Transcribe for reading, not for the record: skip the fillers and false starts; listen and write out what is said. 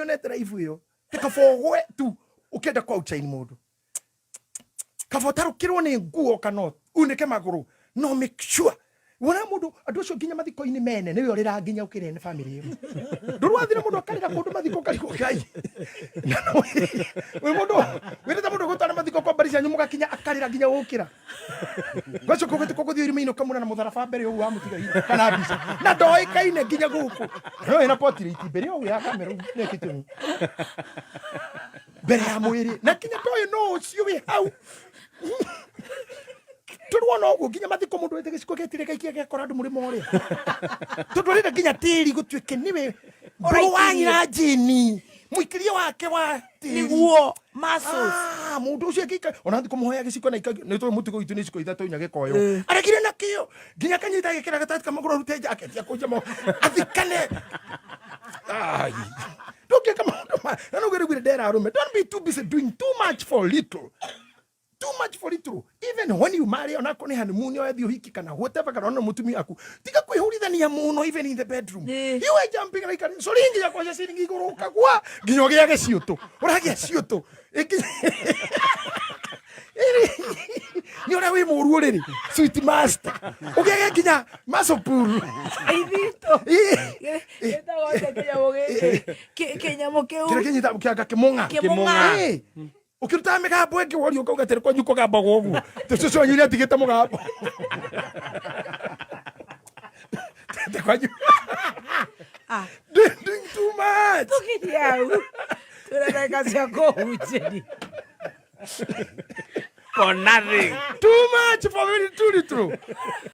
nionete raivu hiyo. Tikabogwe tu ukenda kwa uchaini mundu. Kavotaru ni nguo kana unike maguru. No make sure. Wona mundu andu acio nginya mathiko-ini mene niwe urira nginya ukirene family iyo. Ndurwathire mundu akarira kundu mathiko kariko kai. We mundu wirita mundu gutana mathiko kwa bari cianyu mugakinya akarira nginya ukira. Gacio kugiti kuguthio irima-ino kamuna na mutharaba mbere uyu wa mutiga hiyo kana mbica. Na ndoikaine nginya guku. No ina portrait mbere uyu ya kamera nekitumi. Mbere ya mwiri na kinya toy no ucio wi hau. Turuona uguo nginya mathiko mundu wete giciko getire kaikia gekora andu muri moria. Tudurire nginya tiri gutuike niwe wanyira jini muikiria wake wa niguo muscles mundu ucio kika ona ndi kumuhoya giciko na ni tu mutigo itu ni ciko ithatu nya gikoyo arekire nakio nginya kanyita gekira gatatu kamaguru rute jacket ya kuja mo athikane ai ndoke kama no gere dera arume. Don't be too busy doing too much for little. Too much for it. Even when you marry on a honeymoon, or you hiki kana whatever kana ona mutumi aku. Tika kwihurithania muno even in the bedroom. You are jumping like a soringi ya kwa siringi guruka kwa ginyoge yake ciuto. Urage ciuto. Ni ora we muru riri. Sweet master. Ugege kinya masopuru. Aidito. Eta gote kinya boge. Kinya mokeu. Kire kinya kiaga kimonga. Kimonga. Ukiruta migambo enge wori ukauga tere kwa nyuko gamba gogu tucucu wanyu ria tigite mugambo tete kwa nyu doing too much tukidiau tureka cia kuhunjiri for nothing. Too much for very true.